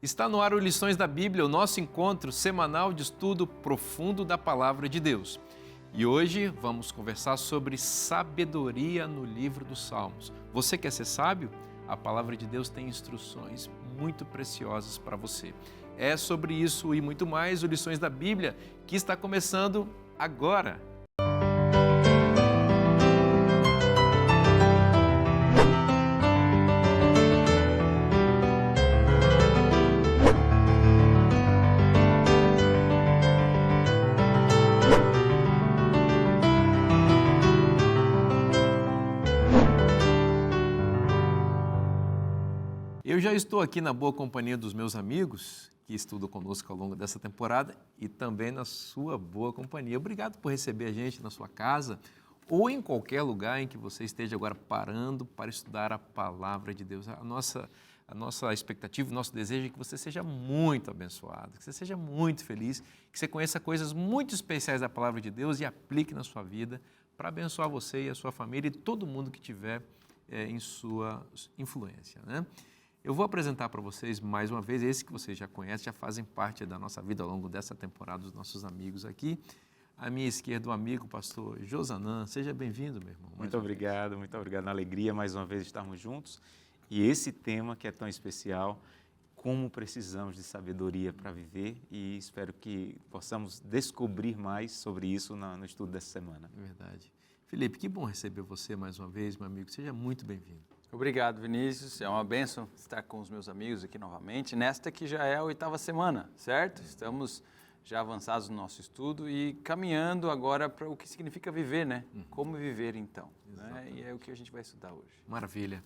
Está no ar o Lições da Bíblia, o nosso encontro semanal de estudo profundo da Palavra de Deus. E hoje vamos conversar sobre sabedoria no livro dos Salmos. Você quer ser sábio? A Palavra de Deus tem instruções muito preciosas para você. É sobre isso e muito mais o Lições da Bíblia que está começando agora. Eu já estou aqui na boa companhia dos meus amigos que estudam conosco ao longo dessa temporada e também na sua boa companhia. Obrigado por receber a gente na sua casa ou em qualquer lugar em que você esteja agora parando para estudar a Palavra de Deus. A nossa expectativa, o nosso desejo é que você seja muito abençoado, que você seja muito feliz, que você conheça coisas muito especiais da Palavra de Deus e aplique na sua vida para abençoar você e a sua família e todo mundo que tiver em sua influência, né? Eu vou apresentar para vocês mais uma vez, esses que vocês já conhecem, já fazem parte da nossa vida ao longo dessa temporada, dos nossos amigos aqui. À minha esquerda, o amigo pastor Josanã. Seja bem-vindo, meu irmão. Muito obrigado. Na alegria mais uma vez estarmos juntos. E esse tema que é tão especial, como precisamos de sabedoria para viver, e espero que possamos descobrir mais sobre isso no estudo dessa semana. Verdade. Felipe, que bom receber você mais uma vez, meu amigo. Seja muito bem-vindo. Obrigado, Vinícius. É uma bênção estar com os meus amigos aqui novamente, nesta que já é a 8ª semana, certo? Estamos já avançados no nosso estudo e caminhando agora para o que significa viver, né? Como viver, então, né? E é o que a gente vai estudar hoje. Maravilha.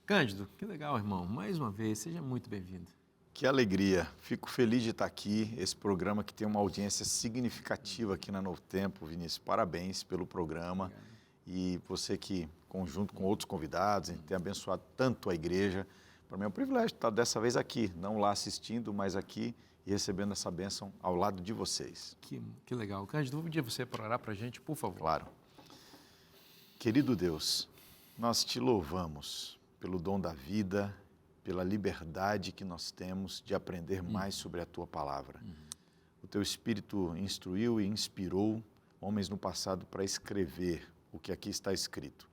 Cândido, que legal, irmão. Mais uma vez, seja muito bem-vindo. Que alegria. Fico feliz de estar aqui, esse programa que tem uma audiência significativa aqui na Novo Tempo. Vinícius, parabéns pelo programa. Obrigado. E você que, conjunto com outros convidados, tem abençoado tanto a igreja. Para mim é um privilégio estar dessa vez aqui, não lá assistindo, mas aqui e recebendo essa bênção ao lado de vocês. Que legal. Cândido, vou pedir você para orar para a gente, por favor. Claro. Querido Deus, nós te louvamos pelo dom da vida, pela liberdade que nós temos de aprender mais sobre a Tua Palavra. O Teu Espírito instruiu e inspirou homens no passado para escrever o que aqui está escrito.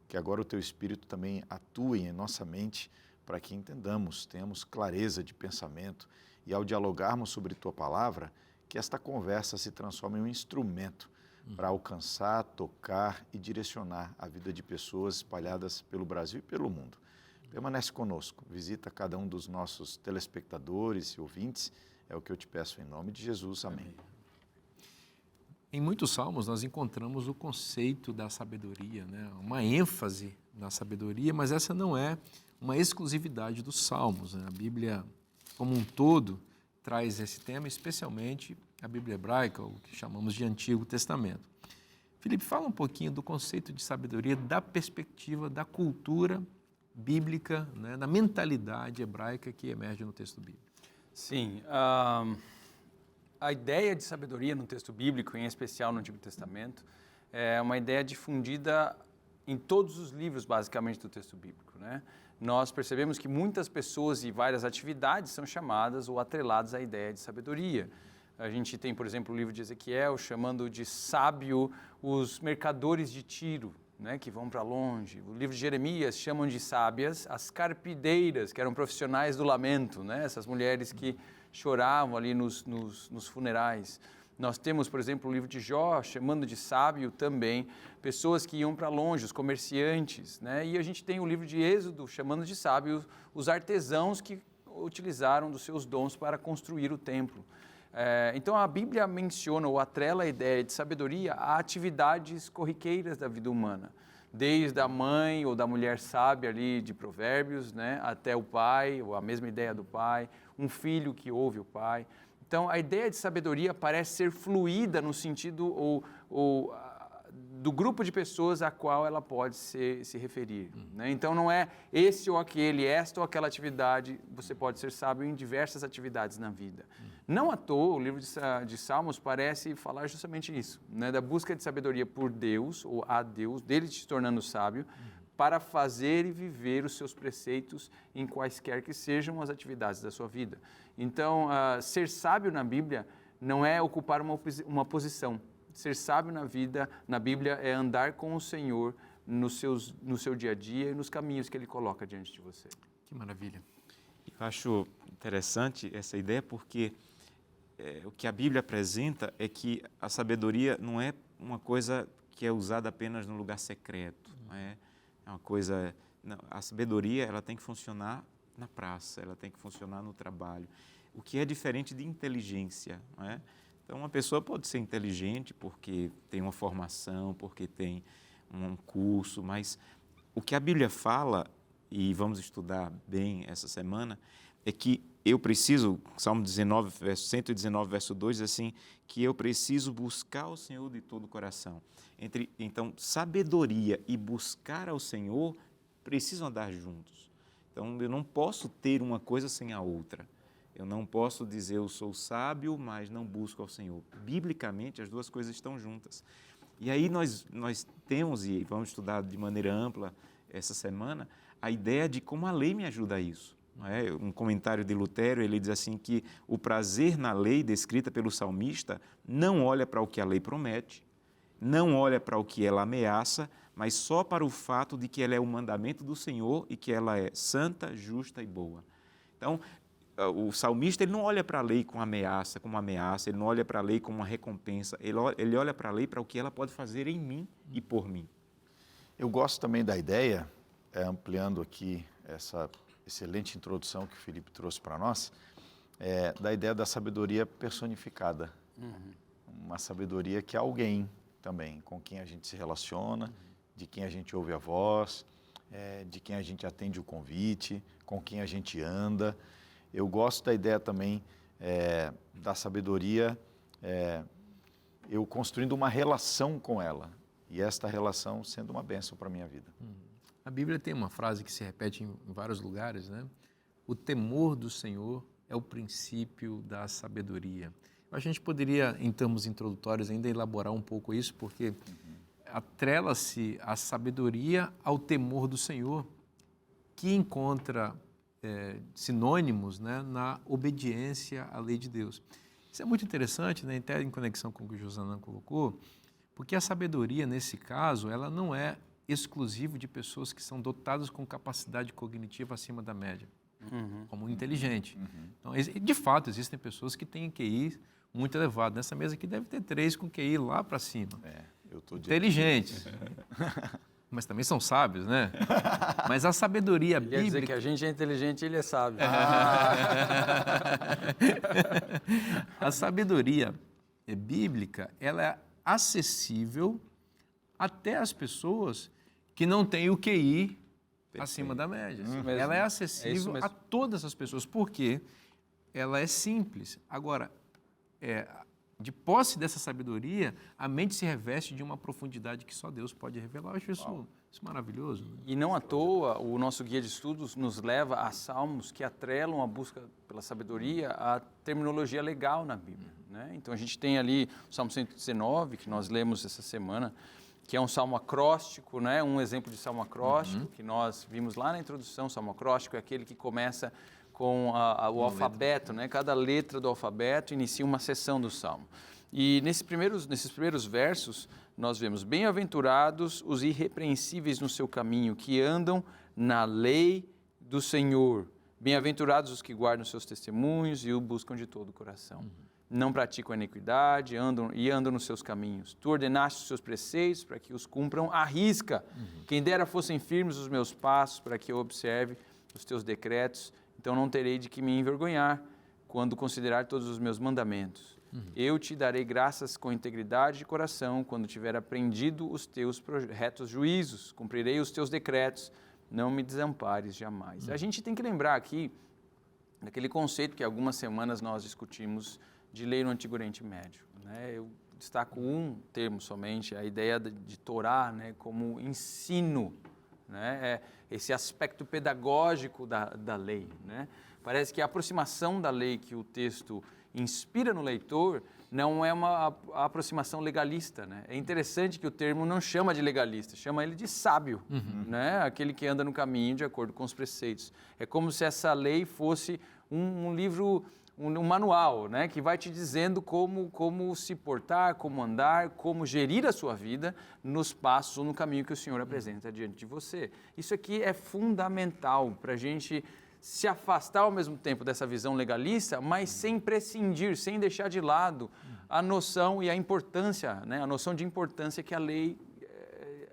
Que agora o Teu Espírito também atue em nossa mente para que entendamos, tenhamos clareza de pensamento e ao dialogarmos sobre Tua Palavra, que esta conversa se transforme em um instrumento para alcançar, tocar e direcionar a vida de pessoas espalhadas pelo Brasil e pelo mundo. Permanece conosco, visita cada um dos nossos telespectadores e ouvintes, é o que eu te peço em nome de Jesus. Amém. Em muitos salmos nós encontramos o conceito da sabedoria, né? Uma ênfase na sabedoria, mas essa não é uma exclusividade dos salmos, né? A Bíblia, como um todo, traz esse tema, especialmente a Bíblia hebraica, o que chamamos de Antigo Testamento. Felipe, fala um pouquinho do conceito de sabedoria da perspectiva da cultura bíblica, né? Da mentalidade hebraica que emerge no texto bíblico. Sim, a ideia de sabedoria no texto bíblico, em especial no Antigo Testamento, é uma ideia difundida em todos os livros, basicamente, do texto bíblico, né? Nós percebemos que muitas pessoas e várias atividades são chamadas ou atreladas à ideia de sabedoria. A gente tem, por exemplo, o livro de Ezequiel chamando de sábio os mercadores de Tiro, né, que vão para longe. O livro de Jeremias chamam de sábias as carpideiras, que eram profissionais do lamento, né, essas mulheres que choravam ali nos funerais. Nós temos, por exemplo, o livro de Jó chamando de sábio também pessoas que iam para longe, os comerciantes, né? E a gente tem o livro de Êxodo chamando de sábio os artesãos que utilizaram dos seus dons para construir o templo. Então a Bíblia menciona ou atrela a ideia de sabedoria a atividades corriqueiras da vida humana, desde a mãe ou da mulher sábia ali de Provérbios, né, até o pai, ou a mesma ideia do pai, um filho que ouve o pai. Então a ideia de sabedoria parece ser fluida no sentido do grupo de pessoas a qual ela pode se referir, né? Então não é esse ou aquele, esta ou aquela atividade, você pode ser sábio em diversas atividades na vida. Não à toa, o livro de Salmos parece falar justamente isso, né? Da busca de sabedoria por Deus, ou a Deus, dele te tornando sábio, para fazer e viver os seus preceitos em quaisquer que sejam as atividades da sua vida. Então, ser sábio na Bíblia não é ocupar uma posição. Ser sábio na Bíblia, é andar com o Senhor no seu dia a dia e nos caminhos que Ele coloca diante de você. Que maravilha. Eu acho interessante essa ideia porque o que a Bíblia apresenta é que a sabedoria não é uma coisa que é usada apenas no lugar secreto. Não é uma coisa... Não, a sabedoria ela tem que funcionar na praça, ela tem que funcionar no trabalho, o que é diferente de inteligência. Não é? Então, uma pessoa pode ser inteligente porque tem uma formação, porque tem um curso, mas o que a Bíblia fala, e vamos estudar bem essa semana, é que eu preciso, Salmo 119, verso 2, diz assim, que eu preciso buscar o Senhor de todo o coração. Então, sabedoria e buscar ao Senhor precisam andar juntos. Então, eu não posso ter uma coisa sem a outra. Eu não posso dizer eu sou sábio, mas não busco ao Senhor. Biblicamente, as duas coisas estão juntas. E aí nós temos, e vamos estudar de maneira ampla essa semana, a ideia de como a lei me ajuda a isso. Não é? Um comentário de Lutero, ele diz assim que o prazer na lei descrita pelo salmista não olha para o que a lei promete, não olha para o que ela ameaça, mas só para o fato de que ela é o mandamento do Senhor e que ela é santa, justa e boa. Então, o salmista ele não olha para a lei como ameaça, ele não olha para a lei como uma recompensa, ele olha para a lei para o que ela pode fazer em mim e por mim. Eu gosto também da ideia, ampliando aqui essa excelente introdução que o Felipe trouxe para nós, da ideia da sabedoria personificada. Uma sabedoria que é alguém também, com quem a gente se relaciona, de quem a gente ouve a voz, de quem a gente atende o convite, com quem a gente anda. Eu gosto da ideia também da sabedoria, eu construindo uma relação com ela, e esta relação sendo uma bênção para a minha vida. A Bíblia tem uma frase que se repete em vários lugares, né? O temor do Senhor é o princípio da sabedoria. A gente poderia, em termos introdutórios, ainda elaborar um pouco isso, porque atrela-se a sabedoria ao temor do Senhor, que encontra sinônimos, né, na obediência à lei de Deus. Isso é muito interessante, né, até em conexão com o que o Josanã colocou, porque a sabedoria, nesse caso, ela não é exclusivo de pessoas que são dotadas com capacidade cognitiva acima da média, como inteligente. Então, de fato, existem pessoas que têm QI muito elevado. Nessa mesa aqui deve ter 3 com QI lá para cima. Eu tô inteligentes. Mas também são sábios, né? Mas a sabedoria bíblica... Quer dizer que a gente é inteligente e ele é sábio. A sabedoria bíblica, ela é acessível até às pessoas que não têm o QI acima da média. Ela é acessível a todas as pessoas, porque ela é simples. Agora, de posse dessa sabedoria, a mente se reveste de uma profundidade que só Deus pode revelar. Eu acho isso maravilhoso. Né? E não à toa, o nosso guia de estudos nos leva a salmos que atrelam a busca pela sabedoria à terminologia legal na Bíblia. Né? Então, a gente tem ali o Salmo 119, que nós lemos essa semana, que é um salmo acróstico, né? Um exemplo de salmo acróstico, que nós vimos lá na introdução. O salmo acróstico é aquele que começa com o alfabeto, né? Cada letra do alfabeto inicia uma seção do salmo. E nesses primeiros versos, nós vemos: bem-aventurados os irrepreensíveis no seu caminho, que andam na lei do Senhor. Bem-aventurados os que guardam seus testemunhos e o buscam de todo o coração. Não praticam a iniquidade, andam nos seus caminhos. Tu ordenaste os seus preceitos para que os cumpram à risca. Quem dera fossem firmes os meus passos para que eu observe os teus decretos. Então não terei de que me envergonhar quando considerar todos os meus mandamentos. Eu te darei graças com integridade de coração quando tiver aprendido os teus retos juízos. Cumprirei os teus decretos, não me desampares jamais. A gente tem que lembrar aqui daquele conceito que algumas semanas nós discutimos de lei no Antigo Oriente Médio. Né? Eu destaco um termo somente, a ideia de Torá, né, como ensino. Né? Esse aspecto pedagógico da lei. Né? Parece que a aproximação da lei que o texto inspira no leitor não é uma aproximação legalista, né? É interessante que o termo não chama de legalista, chama ele de sábio, né? Aquele que anda no caminho de acordo com os preceitos. É como se essa lei fosse um livro, um manual, né? Que vai te dizendo como se portar, como andar, como gerir a sua vida nos passos ou no caminho que o Senhor apresenta diante de você. Isso aqui é fundamental para a gente se afastar ao mesmo tempo dessa visão legalista, mas sem prescindir, sem deixar de lado a noção e a importância, né? A noção de importância que a lei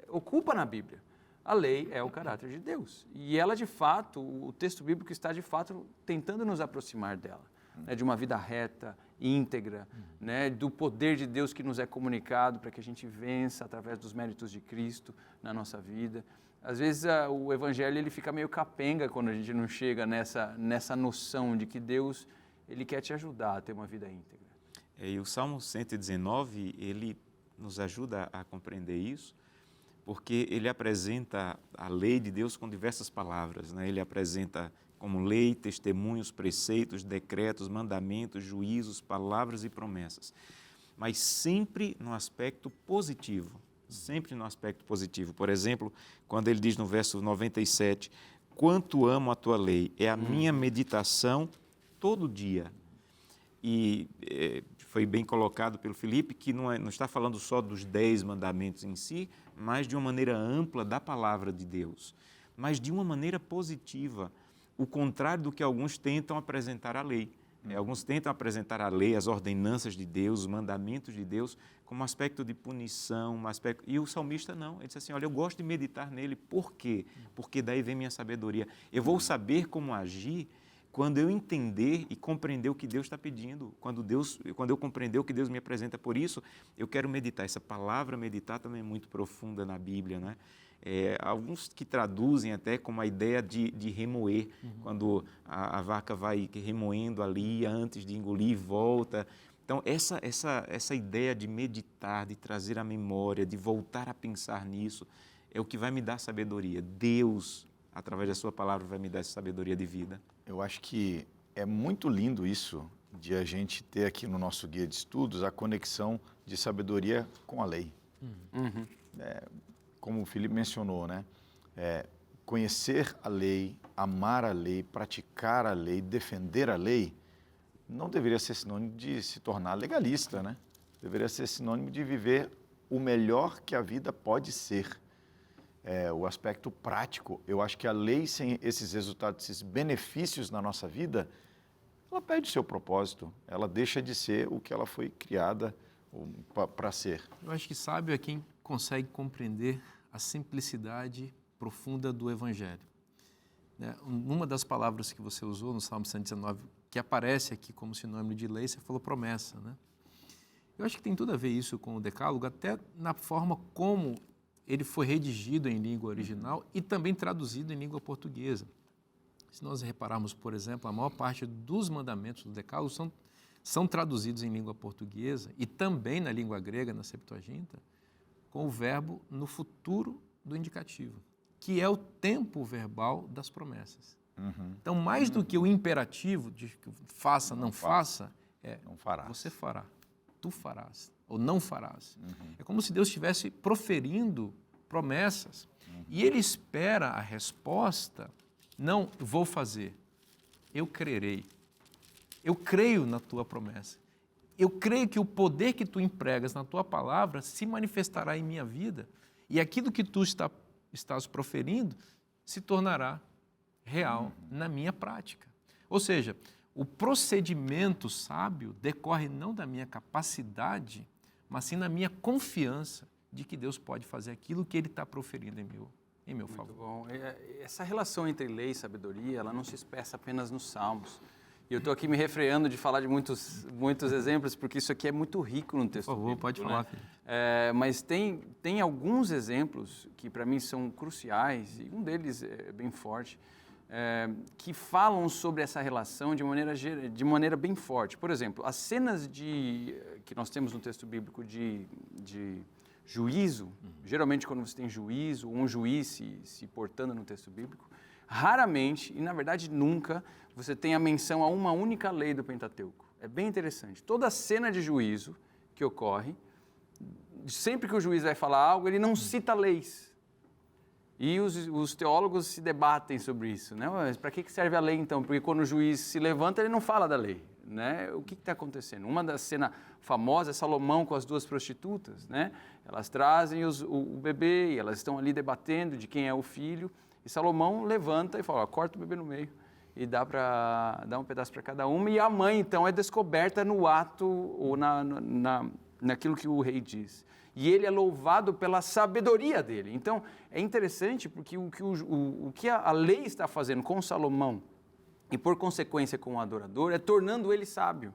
ocupa na Bíblia. A lei é o caráter de Deus. E ela, de fato, o texto bíblico está, de fato, tentando nos aproximar dela, né? De uma vida reta, íntegra, né? Do poder de Deus que nos é comunicado para que a gente vença através dos méritos de Cristo na nossa vida. Às vezes o evangelho ele fica meio capenga quando a gente não chega nessa noção de que Deus ele quer te ajudar a ter uma vida íntegra. E o Salmo 119, ele nos ajuda a compreender isso, porque ele apresenta a lei de Deus com diversas palavras, né? Ele apresenta como lei, testemunhos, preceitos, decretos, mandamentos, juízos, palavras e promessas, mas sempre no aspecto positivo. Sempre no aspecto positivo. Por exemplo, quando ele diz no verso 97, quanto amo a tua lei, é a minha meditação todo dia. E foi bem colocado pelo Felipe que não está falando só dos 10 mandamentos em si, mas de uma maneira ampla da palavra de Deus, mas de uma maneira positiva, o contrário do que alguns tentam apresentar a lei. Alguns tentam apresentar a lei, as ordenanças de Deus, os mandamentos de Deus, como um aspecto de punição, e o salmista não. Ele diz assim, olha, eu gosto de meditar nele. Por quê? Porque daí vem minha sabedoria. Eu vou saber como agir quando eu entender e compreender o que Deus está pedindo, quando eu compreender o que Deus me apresenta. Por isso, eu quero meditar. Essa palavra meditar também é muito profunda na Bíblia, né? Alguns que traduzem até como a ideia de remoer, quando a vaca vai remoendo ali antes de engolir, volta. Então, essa ideia de meditar, de trazer a memória, de voltar a pensar nisso, é o que vai me dar sabedoria. Deus, através da sua palavra, vai me dar essa sabedoria de vida. Eu acho que é muito lindo isso, de a gente ter aqui no nosso guia de estudos a conexão de sabedoria com a lei. Como o Felipe mencionou, né? Conhecer a lei, amar a lei, praticar a lei, defender a lei, não deveria ser sinônimo de se tornar legalista, né? Deveria ser sinônimo de viver o melhor que a vida pode ser. O aspecto prático, eu acho que a lei sem esses resultados, esses benefícios na nossa vida, ela perde o seu propósito, ela deixa de ser o que ela foi criada para ser. Eu acho que sábio é quem consegue compreender a simplicidade profunda do Evangelho. Uma das palavras que você usou no Salmo 119, que aparece aqui como sinônimo de lei, você falou promessa, né? Eu acho que tem tudo a ver isso com o Decálogo, até na forma como ele foi redigido em língua original e também traduzido em língua portuguesa. Se nós repararmos, por exemplo, a maior parte dos mandamentos do Decálogo são traduzidos em língua portuguesa e também na língua grega, na Septuaginta, com o verbo no futuro do indicativo, que é o tempo verbal das promessas. Então, mais do que o imperativo de faça, não faça, não farás. Você fará, tu farás, ou não farás. É como se Deus estivesse proferindo promessas e Ele espera a resposta, não vou fazer, eu crerei, eu creio na tua promessa. Eu creio que o poder que tu empregas na tua palavra se manifestará em minha vida e aquilo que tu estás proferindo se tornará real na minha prática. Ou seja, o procedimento sábio decorre não da minha capacidade, mas sim da minha confiança de que Deus pode fazer aquilo que Ele está proferindo em meu favor. Muito bom. Essa relação entre lei e sabedoria, ela não se expressa apenas nos Salmos. E eu estou aqui me refreando de falar de muitos exemplos, porque isso aqui é muito rico no texto. Por favor, bíblico, pode falar, Felipe. Mas tem alguns exemplos que para mim são cruciais, e um deles é bem forte, que falam sobre essa relação de maneira bem forte. Por exemplo, as cenas que nós temos no texto bíblico de juízo, geralmente quando você tem juízo, um juiz se portando no texto bíblico, raramente, e na verdade nunca, você tem a menção a uma única lei do Pentateuco. É bem interessante. Toda cena de juízo que ocorre, sempre que o juiz vai falar algo, ele não cita leis. E os teólogos se debatem sobre isso, né? Mas para que serve a lei então? Porque quando o juiz se levanta, ele não fala da lei, né? O que está acontecendo? Uma das cenas famosas é Salomão com as 2 prostitutas, né? Elas trazem o bebê e elas estão ali debatendo de quem é o filho. E Salomão levanta e fala, ó, corta o bebê no meio e dá um pedaço para cada uma. E a mãe, então, é descoberta no ato ou naquilo que o rei diz. E ele é louvado pela sabedoria dele. Então, é interessante porque o que a lei está fazendo com Salomão e, por consequência, com o adorador, é tornando ele sábio.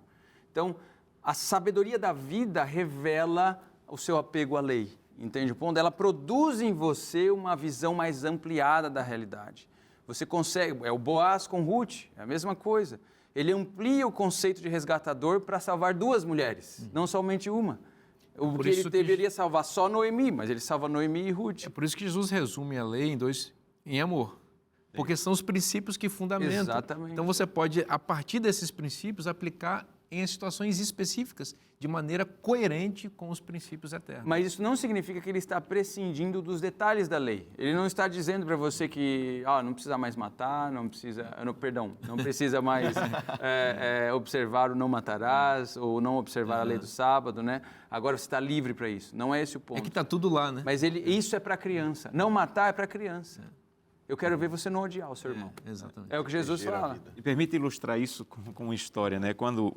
Então, a sabedoria da vida revela o seu apego à lei. Entende o ponto? Ela produz em você uma visão mais ampliada da realidade. Você consegue... É o Boaz com Ruth, é a mesma coisa. Ele amplia o conceito de resgatador para salvar 2 mulheres, não somente uma. Porque ele deveria salvar só Noemi, mas ele salva Noemi e Ruth. É por isso que Jesus resume a lei em amor. Porque são os princípios que fundamentam. Exatamente. Então você pode, a partir desses princípios, aplicar em situações específicas, de maneira coerente com os princípios eternos. Mas isso não significa que ele está prescindindo dos detalhes da lei. Ele não está dizendo para você que não precisa mais matar, não precisa mais observar o não matarás, ou não observar a lei do sábado, né? Agora você está livre para isso. Não é esse o ponto. É que está tudo lá, né? Mas isso é para criança. Não matar é para criança. Eu quero ver você não odiar o seu irmão. Exatamente. É o que Jesus fala. E permite ilustrar isso com uma história, né? Quando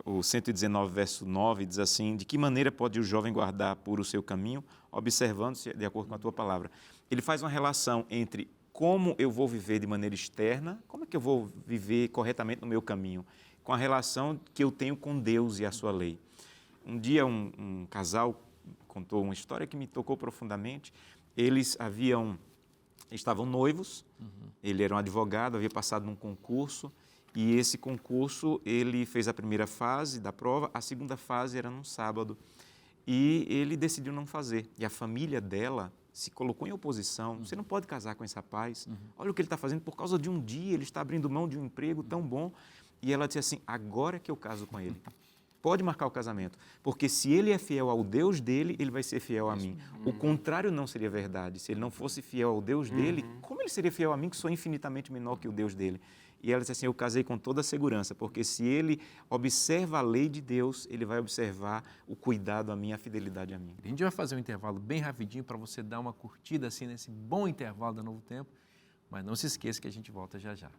o 119, verso 9, diz assim, de que maneira pode o jovem guardar puro o seu caminho, observando-se de acordo com a tua palavra. Ele faz uma relação entre como eu vou viver de maneira externa, como é que eu vou viver corretamente no meu caminho, com a relação que eu tenho com Deus e a sua lei. Um dia um casal contou uma história que me tocou profundamente. Eles estavam noivos, ele era um advogado, havia passado num concurso, e esse concurso ele fez a primeira fase da prova, a segunda fase era num sábado, e ele decidiu não fazer. E a família dela se colocou em oposição, você não pode casar com esse rapaz, olha o que ele está fazendo, por causa de um dia, ele está abrindo mão de um emprego tão bom. E ela disse assim, agora que eu caso com ele. Pode marcar o casamento, porque se ele é fiel ao Deus dele, ele vai ser fiel a mim. O contrário não seria verdade. Se ele não fosse fiel ao Deus dele, como ele seria fiel a mim, que sou infinitamente menor que o Deus dele? E ela disse assim, eu casei com toda a segurança, porque se ele observa a lei de Deus, ele vai observar o cuidado a mim, a fidelidade a mim. A gente vai fazer um intervalo bem rapidinho para você dar uma curtida assim nesse bom intervalo da Novo Tempo, mas não se esqueça que a gente volta já já.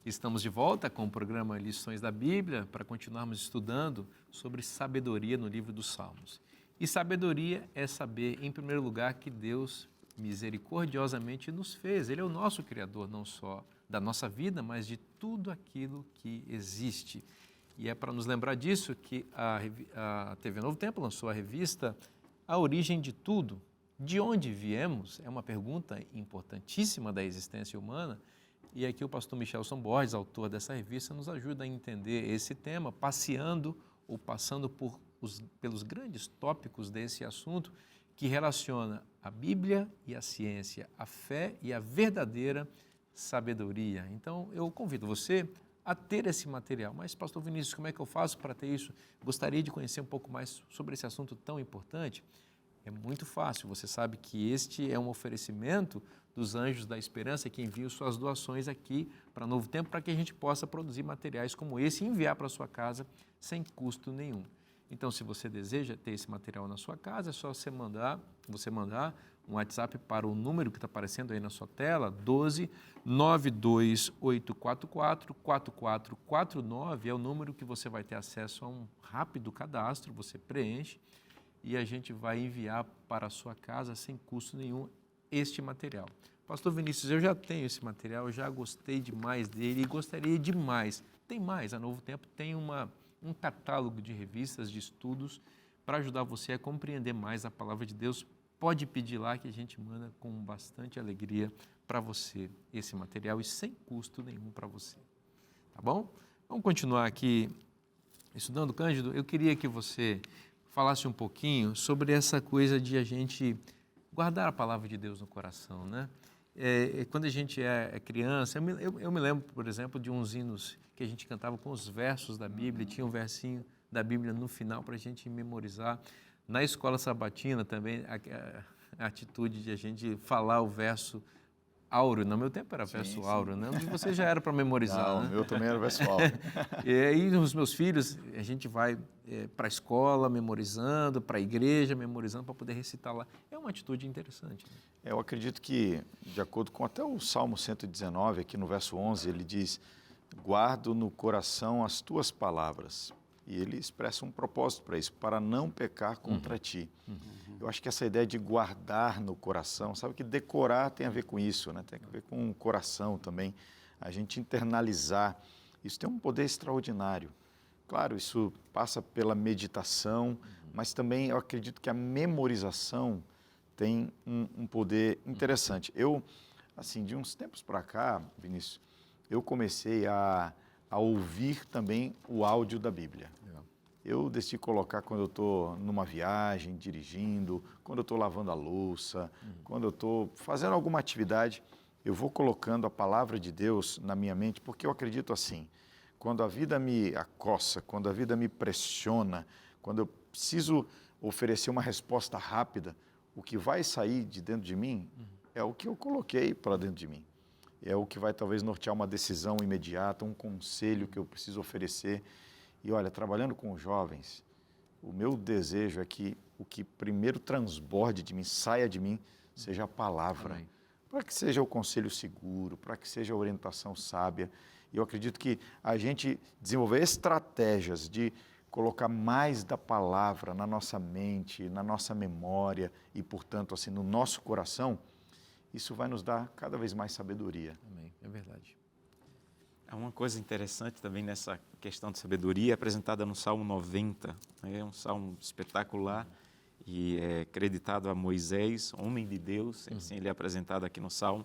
Estamos de volta com o programa Lições da Bíblia para continuarmos estudando sobre sabedoria no livro dos Salmos. E sabedoria é saber, em primeiro lugar, que Deus misericordiosamente nos fez. Ele é o nosso Criador, não só da nossa vida, mas de tudo aquilo que existe. E é para nos lembrar disso que a TV Novo Tempo lançou a revista A Origem de Tudo. De onde viemos? É uma pergunta importantíssima da existência humana. E aqui o pastor Michelson Borges, autor dessa revista, nos ajuda a entender esse tema, passeando ou passando pelos grandes tópicos desse assunto que relaciona a Bíblia e a ciência, a fé e a verdadeira sabedoria. Então, eu convido você a ter esse material. Mas, pastor Vinícius, como é que eu faço para ter isso? Gostaria de conhecer um pouco mais sobre esse assunto tão importante. É muito fácil, você sabe que este é um oferecimento dos Anjos da Esperança que enviam suas doações aqui para Novo Tempo para que a gente possa produzir materiais como esse e enviar para a sua casa sem custo nenhum. Então, se você deseja ter esse material na sua casa, é só você mandar um WhatsApp para o número que está aparecendo aí na sua tela, 12 92844 4449, é o número que você vai ter acesso a um rápido cadastro, você preenche e a gente vai enviar para a sua casa sem custo nenhum este material. Pastor Vinícius, eu já tenho esse material, eu já gostei demais dele e gostaria de mais. Tem mais, a Novo Tempo tem um catálogo de revistas, de estudos, para ajudar você a compreender mais a palavra de Deus. Pode pedir lá que a gente manda com bastante alegria para você esse material e sem custo nenhum para você. Tá bom? Vamos continuar aqui estudando, Cândido. Eu queria que você falasse um pouquinho sobre essa coisa de a gente guardar a palavra de Deus no coração, né? Quando a gente é criança, eu me lembro, por exemplo, de uns hinos que a gente cantava com os versos da Bíblia, tinha um versinho da Bíblia no final para a gente memorizar. Na escola sabatina também, a atitude de a gente falar o verso áureo. No meu tempo era verso áureo, né? Onde você já era para memorizar, Não, né? o meu também era verso áureo. E aí os meus filhos, a gente vai para a escola memorizando, para a igreja memorizando, para poder recitar lá. É uma atitude interessante. Né? Eu acredito que, de acordo com até o Salmo 119, aqui no verso 11, ele diz, guardo no coração as tuas palavras. E ele expressa um propósito para isso, para não pecar contra ti. Eu acho que essa ideia de guardar no coração, sabe que decorar tem a ver com isso, né? Tem a ver com o coração também. A gente internalizar, isso tem um poder extraordinário. Claro, isso passa pela meditação, mas também eu acredito que a memorização tem um poder interessante. Eu, assim, de uns tempos para cá, Vinícius, eu comecei a ouvir também o áudio da Bíblia. Eu decidi colocar quando eu estou numa viagem, dirigindo, quando eu estou lavando a louça, quando eu estou fazendo alguma atividade, eu vou colocando a palavra de Deus na minha mente, porque eu acredito assim, quando a vida me acossa, quando a vida me pressiona, quando eu preciso oferecer uma resposta rápida, o que vai sair de dentro de mim é o que eu coloquei para dentro de mim. É o que vai talvez nortear uma decisão imediata, um conselho que eu preciso oferecer. E olha, trabalhando com jovens, o meu desejo é que o que primeiro transborde de mim, saia de mim, seja a palavra. Amém. Para que seja o conselho seguro, para que seja a orientação sábia. E eu acredito que a gente desenvolver estratégias de colocar mais da palavra na nossa mente, na nossa memória e, portanto, assim, no nosso coração, isso vai nos dar cada vez mais sabedoria. Amém, é verdade. Há uma coisa interessante também nessa questão de sabedoria, apresentada no Salmo 90, é um salmo espetacular e é creditado a Moisés, homem de Deus, assim ele é apresentado aqui no Salmo.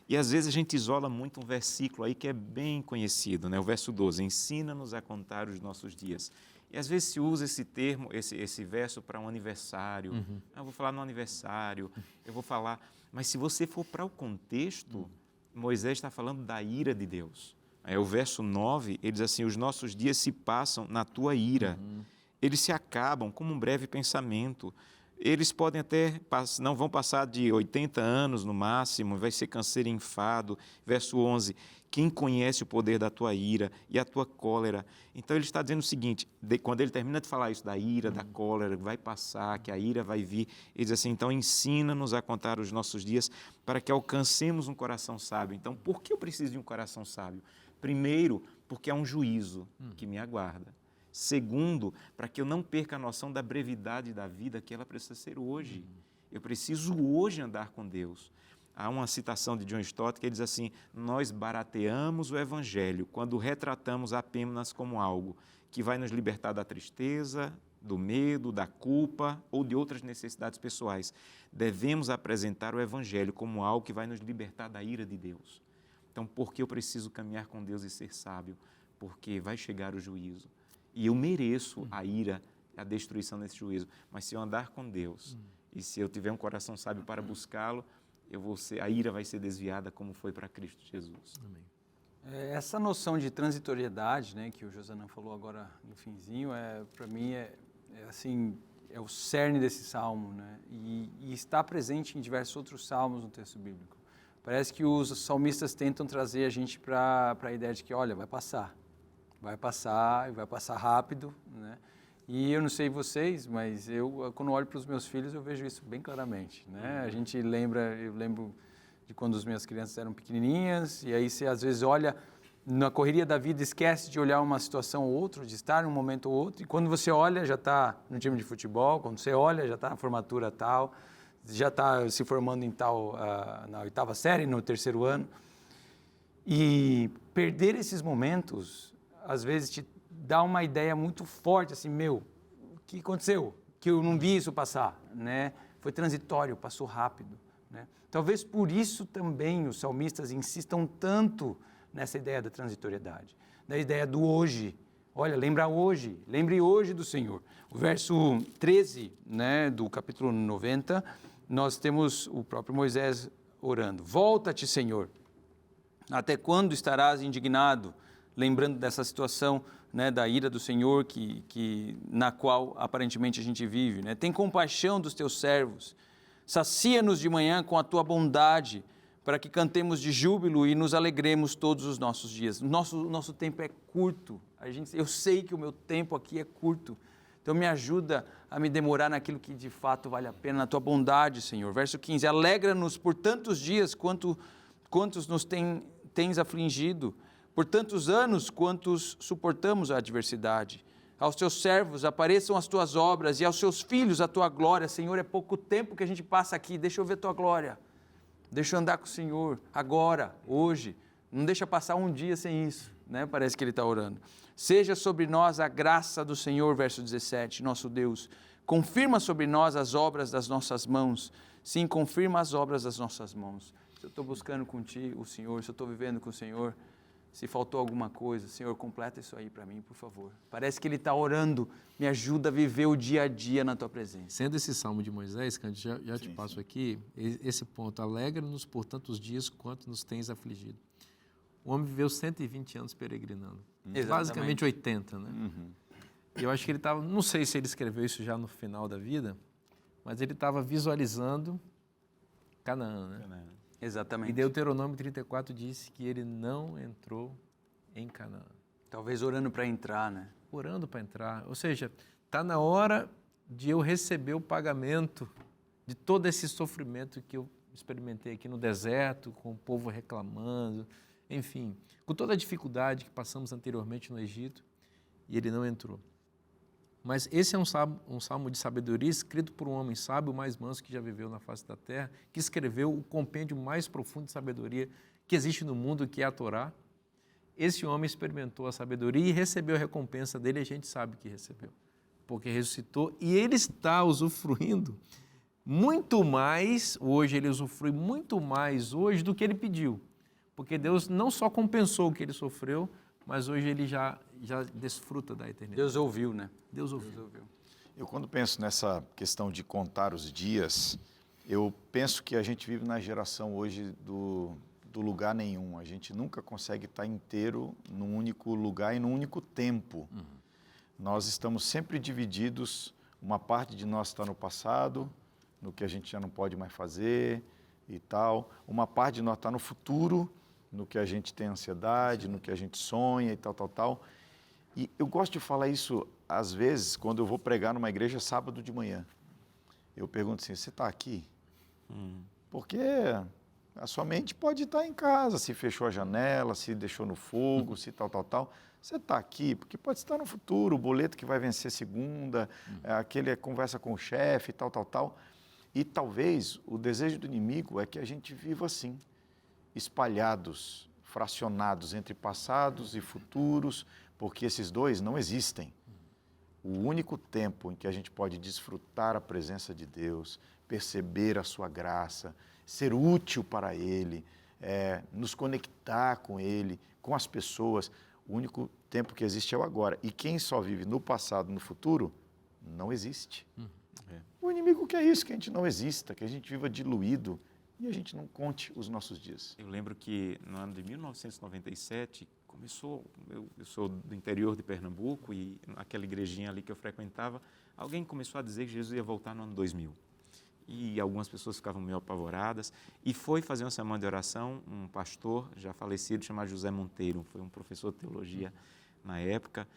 E às vezes a gente isola muito um versículo aí que é bem conhecido, né? O verso 12, ensina-nos a contar os nossos dias. E às vezes se usa esse termo, esse verso para um aniversário. Eu vou falar no aniversário, eu vou falar... Mas se você for para o contexto, Moisés está falando da ira de Deus. O verso 9, ele diz assim, os nossos dias se passam na tua ira. Eles se acabam como um breve pensamento. Eles podem até, não vão passar de 80 anos no máximo, vai ser canseiro e enfado. Verso 11, quem conhece o poder da tua ira e a tua cólera? Então ele está dizendo o seguinte, quando ele termina de falar isso da ira, da cólera, vai passar, que a ira vai vir, ele diz assim, então ensina-nos a contar os nossos dias para que alcancemos um coração sábio. Então, por que eu preciso de um coração sábio? Primeiro, porque há um juízo que me aguarda. Segundo, para que eu não perca a noção da brevidade da vida que ela precisa ser hoje. Eu preciso hoje andar com Deus. Há uma citação de John Stott que diz assim, nós barateamos o Evangelho quando o retratamos apenas como algo que vai nos libertar da tristeza, do medo, da culpa ou de outras necessidades pessoais. Devemos apresentar o Evangelho como algo que vai nos libertar da ira de Deus. Então, por que eu preciso caminhar com Deus e ser sábio? Porque vai chegar o juízo. E eu mereço a ira, a destruição nesse juízo. Mas se eu andar com Deus e se eu tiver um coração sábio para buscá-lo, a ira vai ser desviada como foi para Cristo Jesus. Amém. Essa noção de transitoriedade, né, que o Josanã falou agora no finzinho, para mim assim, é o cerne desse salmo, né? E está presente em diversos outros salmos no texto bíblico. Parece que os salmistas tentam trazer a gente para a ideia de que, olha, vai passar e vai passar rápido, né? E eu não sei vocês, mas eu, quando olho para os meus filhos, eu vejo isso bem claramente, né? Eu lembro de quando as minhas crianças eram pequenininhas, e aí você às vezes olha, na correria da vida, esquece de olhar uma situação ou outra, de estar em um momento ou outro, e quando você olha, já está no time de futebol, quando você olha, já está na formatura tal, já está se formando em tal, na 8ª série, no 3º ano. E perder esses momentos, às vezes, te dá uma ideia muito forte, assim, o que aconteceu? Que eu não vi isso passar, né? Foi transitório, passou rápido, né? Talvez por isso também os salmistas insistam tanto nessa ideia da transitoriedade, da ideia do hoje. Olha, lembre hoje do Senhor. O verso 13, né, do capítulo 90, nós temos o próprio Moisés orando. Volta-te, Senhor. Até quando estarás indignado? Lembrando dessa situação, né, da ira do Senhor na qual aparentemente a gente vive. Né? Tem compaixão dos teus servos. Sacia-nos de manhã com a tua bondade, para que cantemos de júbilo e nos alegremos todos os nossos dias. Nosso tempo é curto. Eu sei que o meu tempo aqui é curto. Então me ajuda a me demorar naquilo que de fato vale a pena, na tua bondade, Senhor. Verso 15, alegra-nos por tantos dias quantos nos tens afligido, por tantos anos quantos suportamos a adversidade. Aos teus servos apareçam as tuas obras e aos seus filhos a tua glória. Senhor, é pouco tempo que a gente passa aqui, deixa eu ver a tua glória. Deixa eu andar com o Senhor, agora, hoje. Não deixa passar um dia sem isso, né? Parece que ele está orando. Seja sobre nós a graça do Senhor, verso 17, nosso Deus. Confirma sobre nós as obras das nossas mãos. Sim, confirma as obras das nossas mãos. Se eu estou buscando contigo, o Senhor, se eu estou vivendo com o Senhor, se faltou alguma coisa, Senhor, completa isso aí para mim, por favor. Parece que ele está orando, me ajuda a viver o dia a dia na tua presença. Sendo esse salmo de Moisés, Cândido, já te passo aqui, esse ponto, alegra-nos por tantos dias quanto nos tens afligido. O homem viveu 120 anos peregrinando, basicamente 80, né? E eu acho que ele estava, não sei se ele escreveu isso já no final da vida, mas ele estava visualizando Canaã, né? Exatamente. E Deuteronômio 34 disse que ele não entrou em Canaã. Talvez orando para entrar, né? Orando para entrar. Ou seja, está na hora de eu receber o pagamento de todo esse sofrimento que eu experimentei aqui no deserto, com o povo reclamando, enfim, com toda a dificuldade que passamos anteriormente no Egito, e ele não entrou. Mas esse é um salmo de sabedoria escrito por um homem sábio, o mais manso que já viveu na face da terra, que escreveu o compêndio mais profundo de sabedoria que existe no mundo, que é a Torá. Esse homem experimentou a sabedoria e recebeu a recompensa dele, a gente sabe que recebeu, porque ressuscitou, e ele está usufruindo muito mais hoje, ele usufrui muito mais hoje do que ele pediu, porque Deus não só compensou o que ele sofreu, mas hoje ele já desfruta da eternidade. Deus ouviu, né? Deus ouviu. Eu, quando penso nessa questão de contar os dias, eu penso que a gente vive na geração hoje do lugar nenhum. A gente nunca consegue estar inteiro num único lugar e num único tempo. Nós estamos sempre divididos, uma parte de nós está no passado, no que a gente já não pode mais fazer e tal. Uma parte de nós está no futuro, no que a gente tem ansiedade, no que a gente sonha e tal. E eu gosto de falar isso, às vezes, quando eu vou pregar numa igreja sábado de manhã. Eu pergunto assim, você está aqui? Porque a sua mente pode estar em casa, se fechou a janela, se deixou no fogo, se tal. Você está aqui, porque pode estar no futuro, o boleto que vai vencer segunda, aquele conversa com o chefe, tal. E talvez o desejo do inimigo é que a gente viva assim, espalhados, fracionados entre passados e futuros, porque esses dois não existem. O único tempo em que a gente pode desfrutar a presença de Deus, perceber a sua graça, ser útil para Ele, nos conectar com Ele, com as pessoas, o único tempo que existe é o agora. E quem só vive no passado, no futuro, não existe. O inimigo quer isso, que a gente não exista, que a gente viva diluído, e a gente não conte os nossos dias. Eu lembro que no ano de 1997, começou, eu sou do interior de Pernambuco e naquela igrejinha ali que eu frequentava, alguém começou a dizer que Jesus ia voltar no ano 2000. E algumas pessoas ficavam meio apavoradas. E foi fazer uma semana de oração um pastor já falecido chamado José Monteiro, foi um professor de teologia na época,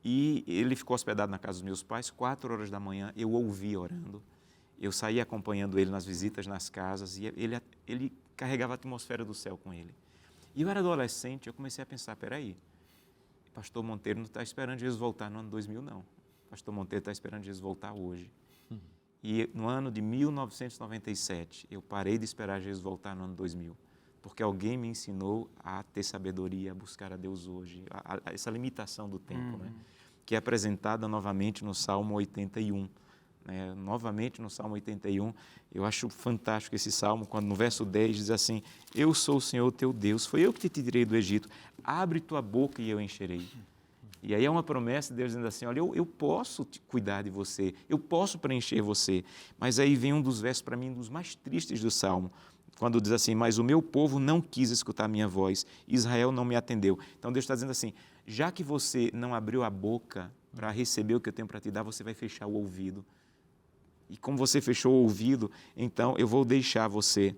e ele ficou hospedado na casa dos meus pais, 4 horas da manhã, eu ouvi orando. Eu saí acompanhando ele nas visitas nas casas e ele carregava a atmosfera do céu com ele. E eu era adolescente, eu comecei a pensar, peraí, pastor Monteiro não está esperando Jesus voltar no ano 2000, não. Pastor Monteiro está esperando Jesus voltar hoje. E no ano de 1997, eu parei de esperar Jesus voltar no ano 2000, porque alguém me ensinou a ter sabedoria, a buscar a Deus hoje, essa limitação do tempo, né? Que é apresentada novamente no Salmo 81. Novamente no Salmo 81, eu acho fantástico esse Salmo, quando no verso 10 diz assim, eu sou o Senhor teu Deus, foi eu que te tirei do Egito, abre tua boca e eu encherei. E aí é uma promessa de Deus dizendo assim, olha, eu posso cuidar de você, eu posso preencher você. Mas aí vem um dos versos, para mim, um dos mais tristes do Salmo, quando diz assim, mas o meu povo não quis escutar a minha voz, Israel não me atendeu. Então Deus está dizendo assim, já que você não abriu a boca para receber o que eu tenho para te dar, você vai fechar o ouvido. E como você fechou o ouvido, então eu vou deixar você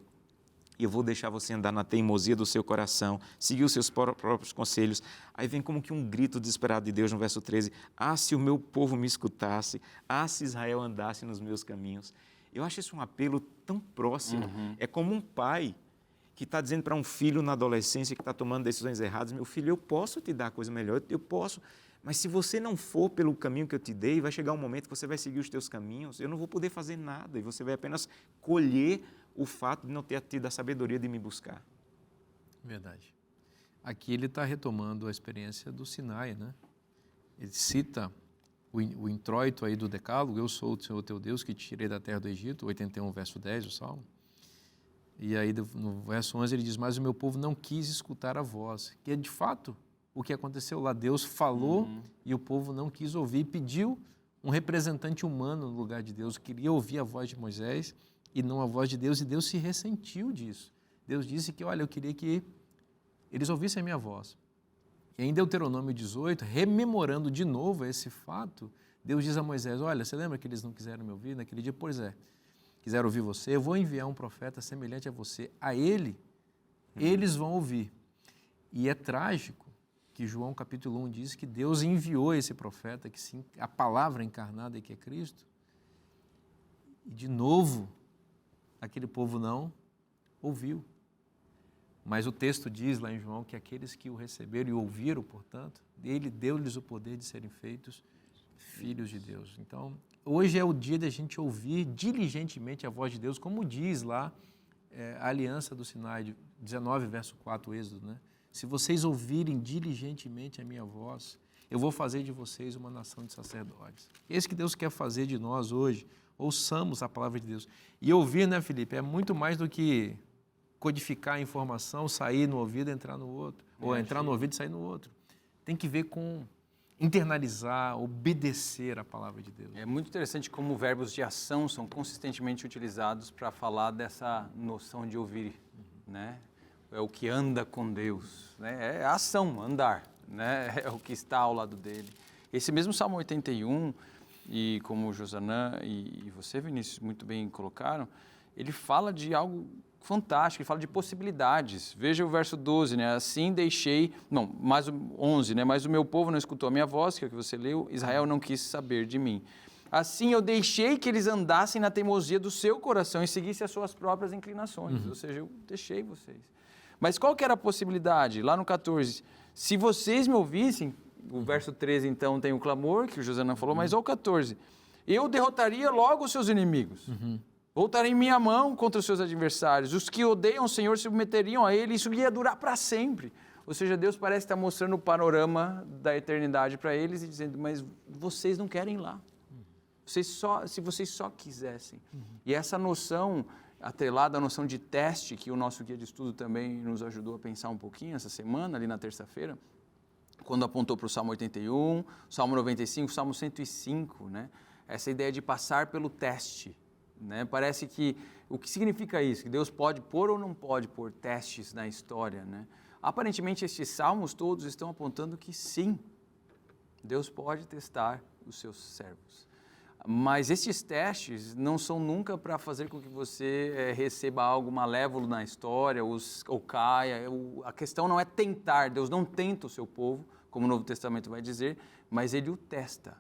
andar na teimosia do seu coração, seguir os seus próprios conselhos. Aí vem como que um grito desesperado de Deus no verso 13, se o meu povo me escutasse, se Israel andasse nos meus caminhos. Eu acho isso um apelo tão próximo. É como um pai que está dizendo para um filho na adolescência que está tomando decisões erradas, meu filho, eu posso te dar coisa melhor, eu posso, mas se você não for pelo caminho que eu te dei, vai chegar um momento que você vai seguir os teus caminhos, eu não vou poder fazer nada, e você vai apenas colher o fato de não ter tido a sabedoria de me buscar. Verdade. Aqui ele está retomando a experiência do Sinai, né? Ele cita o introito aí do Decálogo, eu sou o Senhor teu Deus que te tirei da terra do Egito, 81, verso 10 do Salmo. E aí no verso 11 ele diz, mas o meu povo não quis escutar a voz, que é de fato o que aconteceu lá. Deus falou e o povo não quis ouvir, e pediu um representante humano no lugar de Deus, queria ouvir a voz de Moisés e não a voz de Deus, e Deus se ressentiu disso. Deus disse que, olha, eu queria que eles ouvissem a minha voz. E em Deuteronômio 18, rememorando de novo esse fato, Deus diz a Moisés, olha, você lembra que eles não quiseram me ouvir naquele dia? Pois é, quiseram ouvir você, eu vou enviar um profeta semelhante a você, a ele, eles vão ouvir. E é trágico que João capítulo 1 diz que Deus enviou esse profeta, que sim, a palavra encarnada que é Cristo, e de novo, aquele povo não ouviu. Mas o texto diz lá em João que aqueles que o receberam e ouviram, portanto, ele deu-lhes o poder de serem feitos filhos de Deus. Então, hoje é o dia da gente ouvir diligentemente a voz de Deus, como diz lá a aliança do Sinai, 19, verso 4, Êxodo, né? Se vocês ouvirem diligentemente a minha voz, eu vou fazer de vocês uma nação de sacerdotes. Esse que Deus quer fazer de nós hoje, ouçamos a palavra de Deus. E ouvir, né, Felipe, é muito mais do que codificar a informação, sair no ouvido e entrar no outro, ou entrar no ouvido e sair no outro. Tem que ver com internalizar, obedecer a palavra de Deus. É muito interessante como verbos de ação são consistentemente utilizados para falar dessa noção de ouvir, né? É o que anda com Deus, né? É a ação, andar, né? É o que está ao lado dele. Esse mesmo Salmo 81, e como o Josanã e você, Vinícius, muito bem colocaram, ele fala de algo fantástico, ele fala de possibilidades. Veja o verso 12, né? Assim deixei, não, mais o 11, né? Mas o meu povo não escutou a minha voz, que é o que você leu, Israel não quis saber de mim. Assim eu deixei que eles andassem na teimosia do seu coração e seguissem as suas próprias inclinações, ou seja, eu deixei vocês. Mas qual que era a possibilidade? Lá no 14, se vocês me ouvissem, o verso 13 então tem o clamor, que o Josanã falou, mas ao 14, eu derrotaria logo os seus inimigos. Voltarei minha mão contra os seus adversários. Os que odeiam o Senhor se submeteriam a Ele. Isso ia durar para sempre. Ou seja, Deus parece estar mostrando o panorama da eternidade para eles e dizendo, mas vocês não querem ir lá. Se vocês só quisessem. E essa noção, atrelada à noção de teste, que o nosso guia de estudo também nos ajudou a pensar um pouquinho essa semana, ali na terça-feira, quando apontou para o Salmo 81, Salmo 95, Salmo 105, né? Essa ideia de passar pelo teste. Né? Parece que, o que significa isso? Que Deus pode pôr ou não pode pôr testes na história, né? Aparentemente, estes salmos todos estão apontando que sim, Deus pode testar os seus servos. Mas estes testes não são nunca para fazer com que você receba algo malévolo na história ou caia. A questão não é tentar, Deus não tenta o seu povo, como o Novo Testamento vai dizer, mas Ele o testa.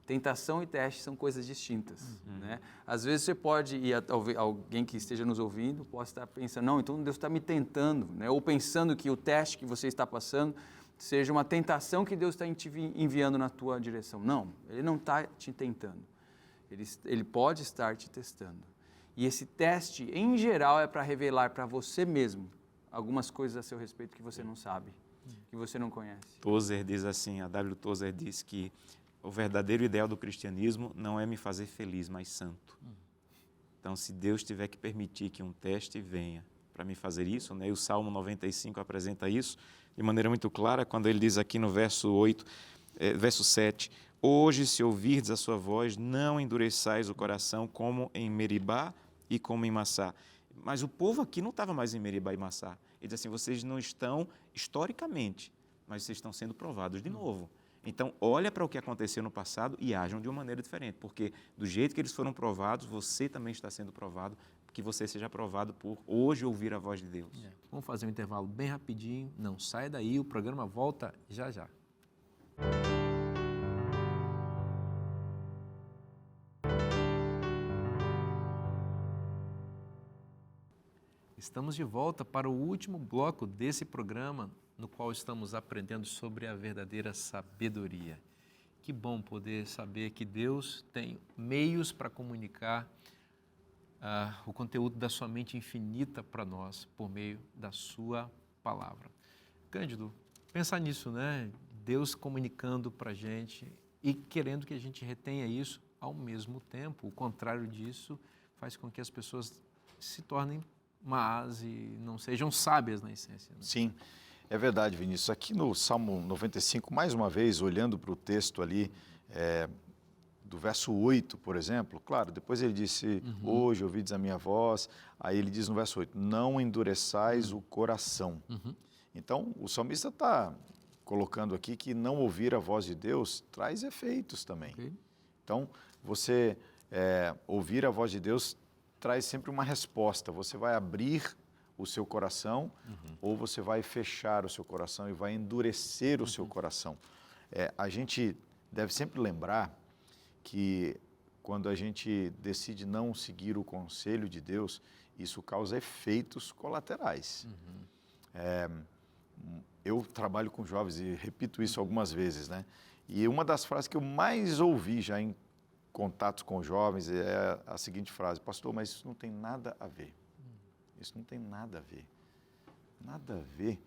Tentação e teste são coisas distintas, né? Às vezes você pode, e alguém que esteja nos ouvindo, pode estar pensando, não, então Deus está me tentando, né? Ou pensando que o teste que você está passando seja uma tentação que Deus está enviando na tua direção. Não, Ele não está te tentando, Ele pode estar te testando. E esse teste, em geral, é para revelar para você mesmo algumas coisas a seu respeito que você não sabe, que você não conhece. Tozer diz assim, a W. Tozer diz que o verdadeiro ideal do cristianismo não é me fazer feliz, mas santo. Então, se Deus tiver que permitir que um teste venha para me fazer isso, né? E o Salmo 95 apresenta isso de maneira muito clara, quando ele diz aqui no verso 8, verso 7, hoje, se ouvirdes a sua voz, não endureçais o coração como em Meribá e como em Massá. Mas o povo aqui não estava mais em Meribá e Massá. Ele diz assim, vocês não estão historicamente, mas vocês estão sendo provados de novo. Então, olha para o que aconteceu no passado e ajam de uma maneira diferente, porque do jeito que eles foram provados, você também está sendo provado, que você seja provado por hoje ouvir a voz de Deus. Vamos fazer um intervalo bem rapidinho. Não sai daí, o programa volta já já. Estamos de volta para o último bloco desse programa, no qual estamos aprendendo sobre a verdadeira sabedoria. Que bom poder saber que Deus tem meios para comunicar o conteúdo da sua mente infinita para nós, por meio da sua palavra. Cândido, pensar nisso, né? Deus comunicando para a gente e querendo que a gente retenha isso ao mesmo tempo. O contrário disso faz com que as pessoas se tornem más e não sejam sábias na essência. Né? Sim, é verdade, Vinícius. Aqui no Salmo 95, mais uma vez, olhando para o texto ali, do verso 8, por exemplo, claro, depois ele disse, hoje ouvides a minha voz, aí ele diz no verso 8, não endureçais o coração. Então, o salmista está colocando aqui que não ouvir a voz de Deus traz efeitos também. Okay. Então, você ouvir a voz de Deus traz sempre uma resposta. Você vai abrir o seu coração ou você vai fechar o seu coração e vai endurecer o seu coração. A gente deve sempre lembrar que quando a gente decide não seguir o conselho de Deus, isso causa efeitos colaterais. Eu trabalho com jovens e repito isso algumas vezes, né? E uma das frases que eu mais ouvi já em contatos com jovens é a seguinte frase, pastor, mas isso não tem nada a ver. Isso não tem nada a ver. Nada a ver.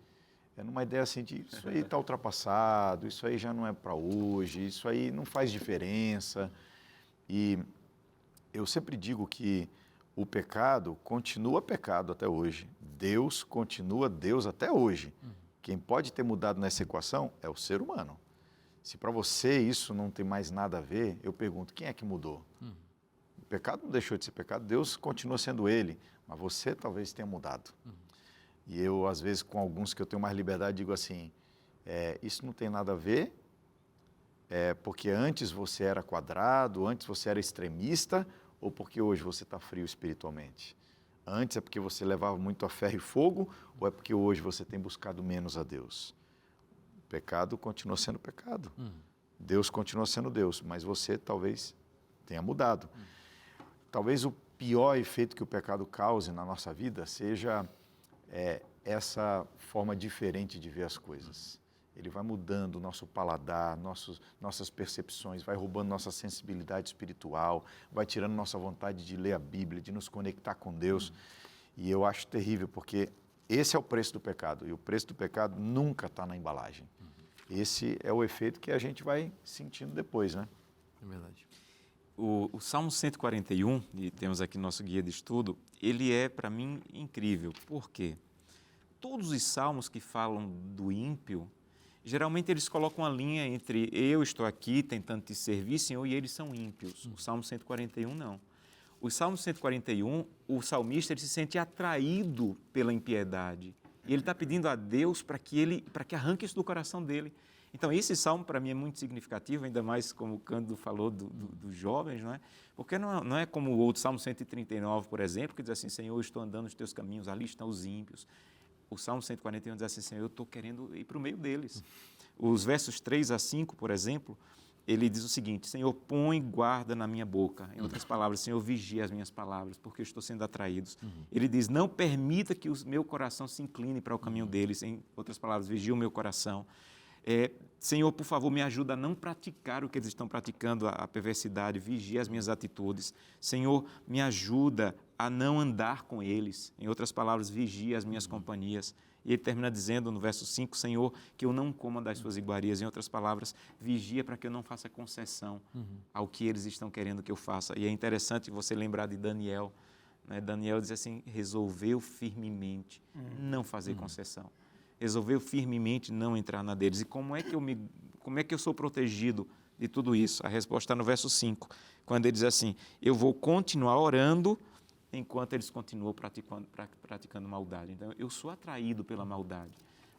É numa ideia assim de, isso aí está ultrapassado, isso aí já não é para hoje, isso aí não faz diferença. E eu sempre digo que o pecado continua pecado até hoje. Deus continua Deus até hoje. Quem pode ter mudado nessa equação é o ser humano. Se para você isso não tem mais nada a ver, eu pergunto, quem é que mudou? O pecado não deixou de ser pecado, Deus continua sendo ele, mas você talvez tenha mudado. E eu, às vezes, com alguns que eu tenho mais liberdade, digo assim, isso não tem nada a ver, porque antes você era quadrado, antes você era extremista, ou porque hoje você está frio espiritualmente? Antes é porque você levava muito a ferro e fogo, ou é porque hoje você tem buscado menos a Deus? O pecado continua sendo pecado. Deus continua sendo Deus, mas você talvez tenha mudado. Talvez o pior efeito que o pecado cause na nossa vida seja essa forma diferente de ver as coisas. Ele vai mudando o nosso paladar, nossas percepções, vai roubando nossa sensibilidade espiritual, vai tirando nossa vontade de ler a Bíblia, de nos conectar com Deus. E eu acho terrível, porque esse é o preço do pecado, e o preço do pecado nunca está na embalagem. Esse é o efeito que a gente vai sentindo depois, né? É verdade. O Salmo 141, e temos aqui nosso guia de estudo, ele é, para mim, incrível. Por quê? Todos os salmos que falam do ímpio, geralmente eles colocam a linha entre eu estou aqui tentando te servir, Senhor, e eles são ímpios. O Salmo 141, não. O Salmo 141, o salmista ele se sente atraído pela impiedade. E ele está pedindo a Deus para que arranque isso do coração dele. Então, esse salmo, para mim, é muito significativo, ainda mais como o Cândido falou dos jovens, não é? Porque não é como o outro Salmo 139, por exemplo, que diz assim, Senhor, eu estou andando nos teus caminhos, ali estão os ímpios. O Salmo 141 diz assim, Senhor, eu estou querendo ir para o meio deles. Os versos 3 a 5, por exemplo, ele diz o seguinte, Senhor, põe guarda na minha boca. Em outras palavras, Senhor, vigia as minhas palavras, porque eu estou sendo atraído. Ele diz, não permita que o meu coração se incline para o caminho deles. Em outras palavras, vigia o meu coração. Senhor, por favor, me ajuda a não praticar o que eles estão praticando, a perversidade, vigia as minhas atitudes. Senhor, me ajuda a não andar com eles. Em outras palavras, vigia as minhas companhias. E ele termina dizendo no verso 5, Senhor, que eu não coma das suas iguarias. Em outras palavras, vigia para que eu não faça concessão ao que eles estão querendo que eu faça. E é interessante você lembrar de Daniel. Né? Daniel diz assim, resolveu firmemente não fazer concessão. Resolveu firmemente não entrar na deles. E como é que como é que eu sou protegido de tudo isso? A resposta está no verso 5, quando ele diz assim, eu vou continuar orando enquanto eles continuam praticando maldade. Então, eu sou atraído pela maldade.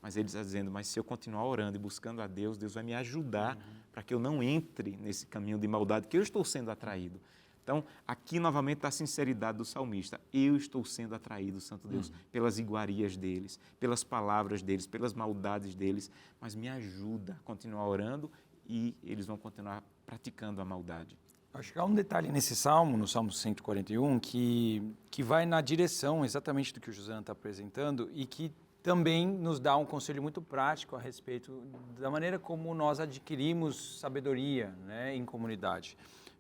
Mas ele está dizendo, mas se eu continuar orando e buscando a Deus, Deus vai me ajudar para que eu não entre nesse caminho de maldade que eu estou sendo atraído. Então, aqui novamente está a sinceridade do salmista. Eu estou sendo atraído, Santo Deus, pelas iguarias deles, pelas palavras deles, pelas maldades deles, mas me ajuda a continuar orando e eles vão continuar praticando a maldade. Acho que há um detalhe nesse salmo, no Salmo 141, que vai na direção exatamente do que o Josana está apresentando e que também nos dá um conselho muito prático a respeito da maneira como nós adquirimos sabedoria, né, em comunidade.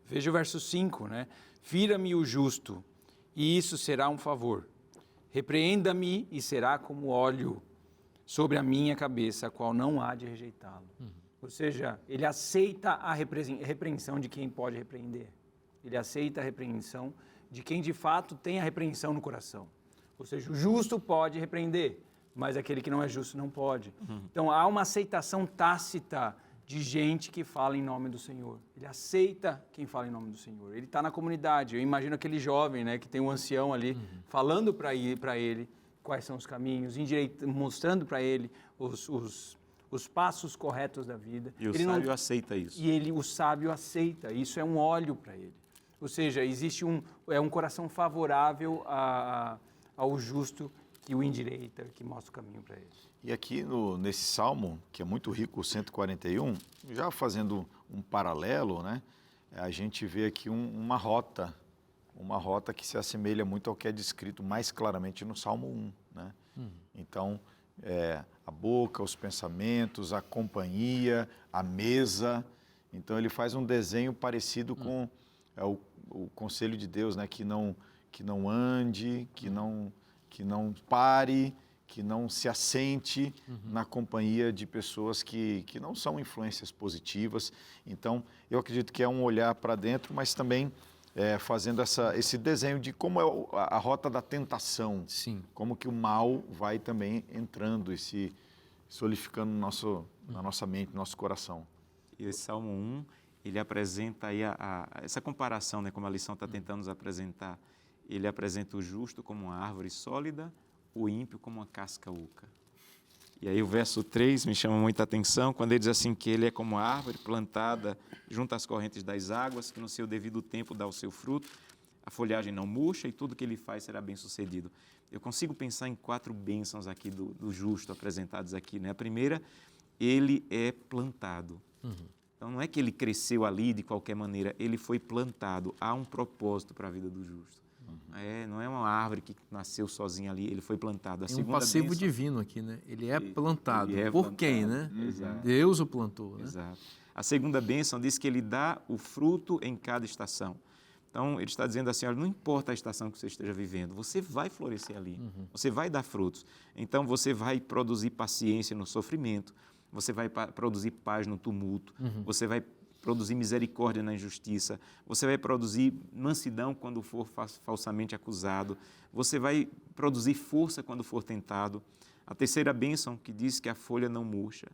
Veja o verso 5, né? Fira-me o justo, e isso será um favor. Repreenda-me, e será como óleo sobre a minha cabeça, a qual não há de rejeitá-lo. Ou seja, ele aceita a repreensão de quem pode repreender. Ele aceita a repreensão de quem de fato tem a repreensão no coração. Ou seja, o justo pode repreender, mas aquele que não é justo não pode. Então, há uma aceitação tácita de gente que fala em nome do Senhor. Ele aceita quem fala em nome do Senhor. Ele está na comunidade. Eu imagino aquele jovem, né, que tem um ancião ali, falando para ele quais são os caminhos, mostrando para ele os passos corretos da vida. E o sábio aceita isso. E o sábio aceita. Isso é um óleo para ele. Ou seja, existe um coração favorável ao justo que o endireita, que mostra o caminho para ele. E aqui nesse salmo, que é muito rico, o 141, já fazendo um paralelo, né, a gente vê aqui uma rota que se assemelha muito ao que é descrito mais claramente no Salmo 1. Né? Então, a boca, os pensamentos, a companhia, a mesa. Então, ele faz um desenho parecido com o conselho de Deus, né, que não ande, que não pare, que não se assente na companhia de pessoas que não são influências positivas. Então, eu acredito que é um olhar para dentro, mas também fazendo esse desenho de como é a rota da tentação. Sim. Como que o mal vai também entrando e se solidificando na nossa mente, no nosso coração. E esse Salmo 1, ele apresenta aí essa comparação, né, como a lição está tentando nos apresentar. Ele apresenta o justo como uma árvore sólida, o ímpio como uma casca oca. E aí o verso 3 me chama muita atenção, quando ele diz assim que ele é como a árvore plantada junto às correntes das águas, que no seu devido tempo dá o seu fruto, a folhagem não murcha e tudo que ele faz será bem sucedido. Eu consigo pensar em 4 bênçãos aqui do justo apresentadas aqui. Né? A primeira, ele é plantado. Então não é que ele cresceu ali de qualquer maneira, ele foi plantado. Há um propósito para a vida do justo. Não é uma árvore que nasceu sozinha ali, ele foi plantado. Tem um passivo divino aqui, né? Ele é plantado. Ele é Por plantado. Quem, né? Exato. Deus o plantou, né? Exato. A segunda bênção diz que ele dá o fruto em cada estação. Então, ele está dizendo assim, olha, não importa a estação que você esteja vivendo, você vai florescer ali, você vai dar frutos. Então, você vai produzir paciência no sofrimento, você vai produzir paz no tumulto, você vai produzir misericórdia na injustiça, você vai produzir mansidão quando for falsamente acusado, você vai produzir força quando for tentado. A terceira bênção, que diz que a folha não murcha.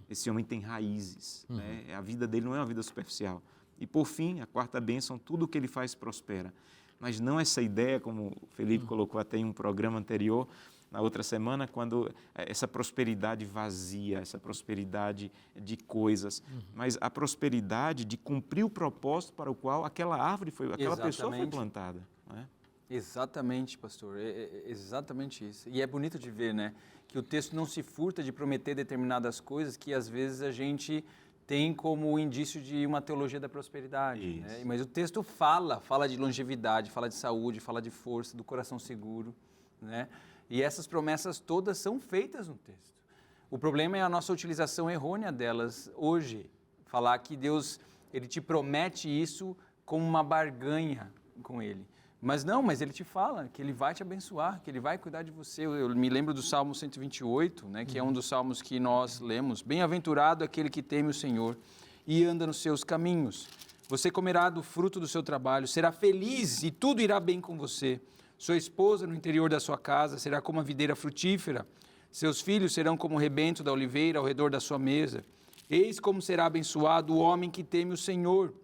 Esse homem tem raízes, né? A vida dele não é uma vida superficial. E, por fim, a quarta bênção, tudo o que ele faz prospera. Mas não essa ideia, como o Felipe colocou até em um programa anterior, na outra semana, quando essa prosperidade vazia, essa prosperidade de coisas, mas a prosperidade de cumprir o propósito para o qual aquela árvore aquela pessoa foi plantada. Não é? Exatamente, pastor, exatamente isso. E é bonito de ver, né, que o texto não se furta de prometer determinadas coisas que às vezes a gente tem como indício de uma teologia da prosperidade. Né? Mas o texto fala de longevidade, fala de saúde, fala de força, do coração seguro, né? E essas promessas todas são feitas no texto. O problema é a nossa utilização errônea delas hoje. Falar que Deus, Ele te promete isso como uma barganha com Ele. Mas Ele te fala que Ele vai te abençoar, que Ele vai cuidar de você. Eu me lembro do Salmo 128, né, que é um dos salmos que nós lemos. Bem-aventurado aquele que teme o Senhor e anda nos seus caminhos. Você comerá do fruto do seu trabalho, será feliz e tudo irá bem com você. Sua esposa no interior da sua casa será como a videira frutífera. Seus filhos serão como o rebento da oliveira ao redor da sua mesa. Eis como será abençoado o homem que teme o Senhor.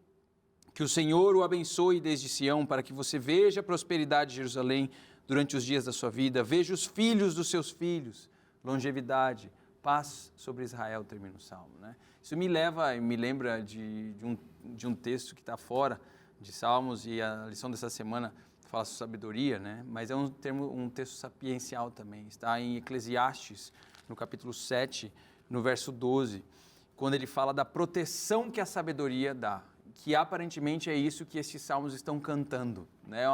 Que o Senhor o abençoe desde Sião, para que você veja a prosperidade de Jerusalém durante os dias da sua vida, veja os filhos dos seus filhos, longevidade, paz sobre Israel, termina o Salmo, né? Isso me lembra de um texto que está fora de Salmos, e a lição dessa semana fala sobre sabedoria, né? Mas é um texto sapiencial também, está em Eclesiastes, no capítulo 7, no verso 12, quando ele fala da proteção que a sabedoria dá, que aparentemente é isso que esses salmos estão cantando, né?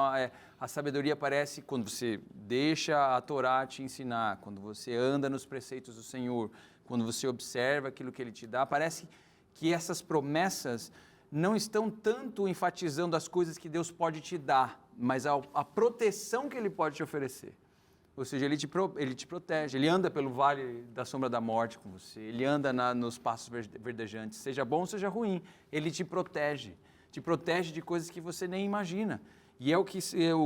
A sabedoria aparece quando você deixa a Torá te ensinar, quando você anda nos preceitos do Senhor, quando você observa aquilo que Ele te dá. Parece que essas promessas não estão tanto enfatizando as coisas que Deus pode te dar, mas a proteção que Ele pode te oferecer. Ou seja, Ele te protege, Ele anda pelo vale da sombra da morte com você, Ele anda nos pastos verdejantes, seja bom ou seja ruim, Ele te protege de coisas que você nem imagina. E é o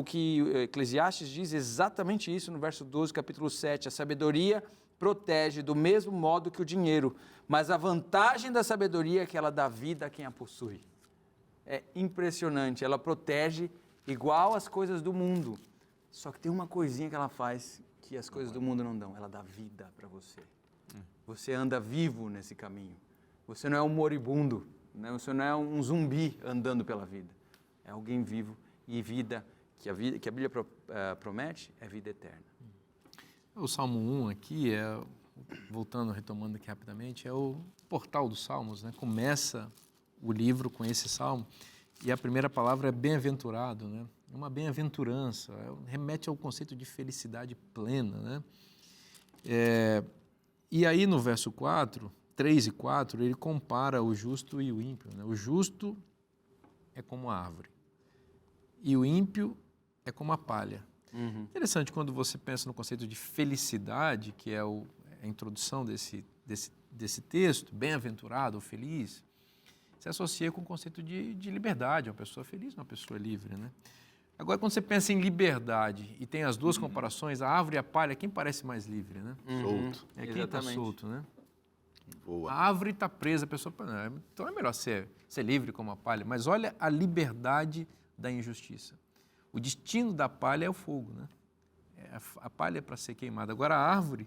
que Eclesiastes diz exatamente isso no verso 12, capítulo 7, a sabedoria protege do mesmo modo que o dinheiro, mas a vantagem da sabedoria é que ela dá vida a quem a possui. É impressionante, ela protege igual as coisas do mundo. Só que tem uma coisinha que ela faz que as coisas do mundo não dão. Ela dá vida para você. Você anda vivo nesse caminho. Você não é um moribundo, né? Você não é um zumbi andando pela vida. É alguém vivo e vida, que a Bíblia promete, é vida eterna. O Salmo 1 aqui, retomando aqui rapidamente, é o portal dos Salmos, né? Começa o livro com esse Salmo e a primeira palavra é bem-aventurado, né? Uma bem-aventurança, remete ao conceito de felicidade plena, né? E aí no verso 4, 3 e 4, ele compara o justo e o ímpio, né? O justo é como a árvore e o ímpio é como a palha. Interessante quando você pensa no conceito de felicidade, que é a introdução desse texto, bem-aventurado ou feliz, se associa com o conceito de liberdade, uma pessoa feliz, uma pessoa livre, né? Agora, quando você pensa em liberdade e tem as duas comparações, a árvore e a palha, quem parece mais livre, né? Solto. É quem está solto, né? Voa. A árvore está presa, a pessoa... Então é melhor ser livre como a palha. Mas olha a liberdade da injustiça. O destino da palha é o fogo, né? A palha é para ser queimada. Agora, a árvore,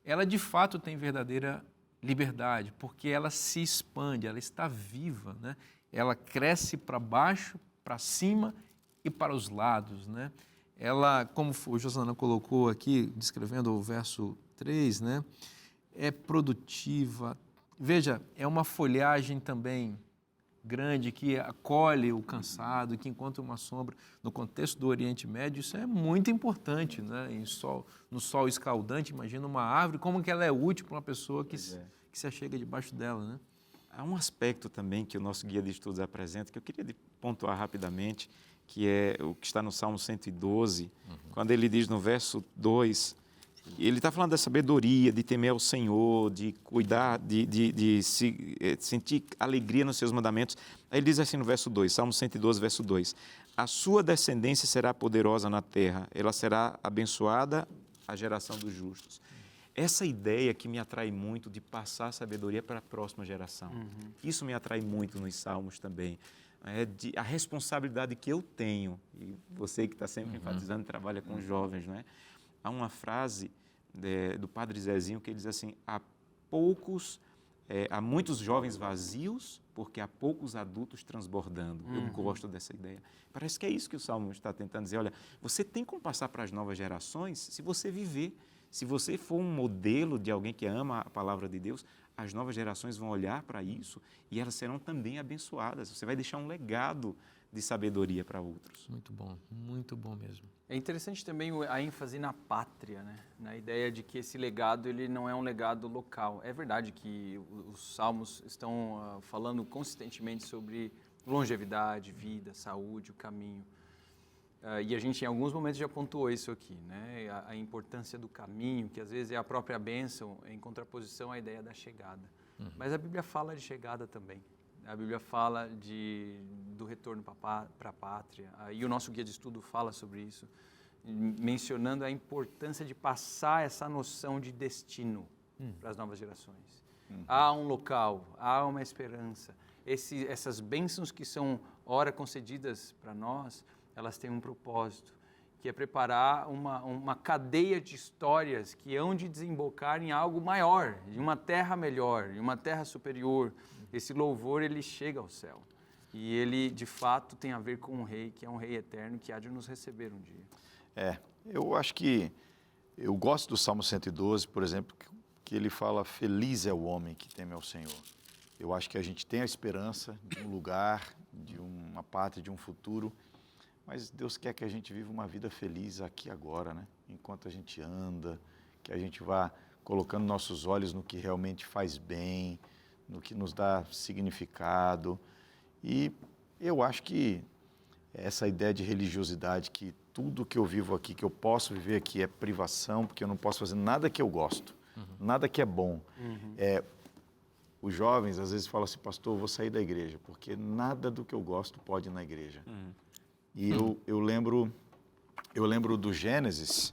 ela de fato tem verdadeira liberdade, porque ela se expande, ela está viva, né? Ela cresce para baixo, para cima e para os lados, né? Ela, como o Josana colocou aqui, descrevendo o verso 3, né? É produtiva. Veja, é uma folhagem também grande que acolhe o cansado, que encontra uma sombra. No contexto do Oriente Médio, isso é muito importante, né? No sol escaldante, imagina uma árvore, como que ela é útil para uma pessoa que se achega debaixo dela, né? Há um aspecto também que o nosso guia de estudos apresenta, que eu queria pontuar rapidamente, que é o que está no Salmo 112, quando ele diz no verso 2, ele está falando da sabedoria, de temer ao Senhor, de cuidar, de sentir alegria nos seus mandamentos. Aí ele diz assim no verso 2, Salmo 112, verso 2, a sua descendência será poderosa na terra, ela será abençoada a geração dos justos. Essa ideia que me atrai muito de passar a sabedoria para a próxima geração. Isso me atrai muito nos Salmos também. A responsabilidade que eu tenho, e você que está sempre enfatizando, trabalha com jovens, não é? Há uma frase do Padre Zezinho que ele diz assim, há muitos jovens vazios, porque há poucos adultos transbordando. Eu gosto dessa ideia. Parece que é isso que o Salmo está tentando dizer. Olha, você tem como passar para as novas gerações se você viver. Se você for um modelo de alguém que ama a palavra de Deus, as novas gerações vão olhar para isso e elas serão também abençoadas. Você vai deixar um legado de sabedoria para outros. Muito bom mesmo. É interessante também a ênfase na pátria, né? Na ideia de que esse legado ele não é um legado local. É verdade que os salmos estão falando consistentemente sobre longevidade, vida, saúde, o caminho. E a gente em alguns momentos já pontuou isso aqui, né? A importância do caminho, que às vezes é a própria bênção em contraposição à ideia da chegada. Mas a Bíblia fala de chegada também. A Bíblia fala do retorno para a pátria. E o nosso guia de estudo fala sobre isso, mencionando a importância de passar essa noção de destino para as novas gerações. há um local, há uma esperança. Essas bênçãos que são ora concedidas para nós, elas têm um propósito, que é preparar uma cadeia de histórias que hão de desembocar em algo maior, em uma terra melhor, em uma terra superior. Esse louvor, ele chega ao céu. E ele, de fato, tem a ver com um rei, que é um rei eterno, que há de nos receber um dia. Eu acho que eu gosto do Salmo 112, por exemplo, que ele fala: feliz é o homem que teme ao Senhor. Eu acho que a gente tem a esperança de um lugar, de uma pátria, de um futuro, mas Deus quer que a gente viva uma vida feliz aqui e agora, né? Enquanto a gente anda, que a gente vá colocando nossos olhos no que realmente faz bem, no que nos dá significado. E eu acho que essa ideia de religiosidade, que tudo que eu vivo aqui, que eu posso viver aqui, é privação, porque eu não posso fazer nada que eu gosto, nada que é bom. Os jovens às vezes falam assim: pastor, eu vou sair da igreja, porque nada do que eu gosto pode ir na igreja. E eu lembro do Gênesis,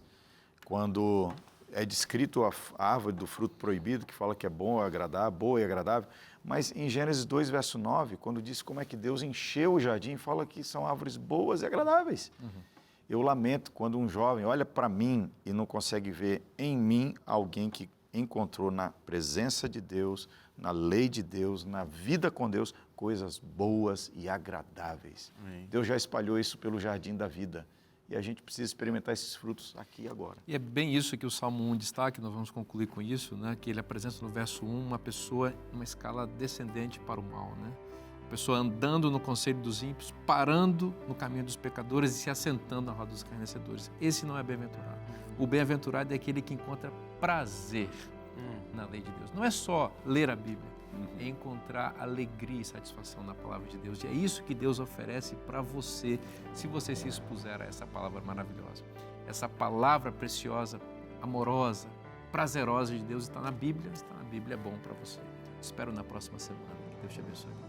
quando é descrito a árvore do fruto proibido, que fala que é bom, boa e agradável, mas em Gênesis 2, verso 9, quando diz como é que Deus encheu o jardim, fala que são árvores boas e agradáveis. Eu lamento quando um jovem olha para mim e não consegue ver em mim alguém que encontrou na presença de Deus, na lei de Deus, na vida com Deus, coisas boas e agradáveis. Deus já espalhou isso pelo jardim da vida. E a gente precisa experimentar esses frutos aqui e agora. E é bem isso que o Salmo 1 destaca, nós vamos concluir com isso, né? Que ele apresenta no verso 1 uma pessoa numa escala descendente para o mal, né? A pessoa andando no conselho dos ímpios, parando no caminho dos pecadores e se assentando na roda dos escarnecedores. Esse não é bem-aventurado. O bem-aventurado é aquele que encontra prazer na lei de Deus. Não é só ler a Bíblia, é encontrar alegria e satisfação na palavra de Deus. E é isso que Deus oferece para você, se você se expuser a essa palavra maravilhosa. Essa palavra preciosa, amorosa, prazerosa de Deus está na Bíblia, é bom para você. Te espero na próxima semana. Que Deus te abençoe.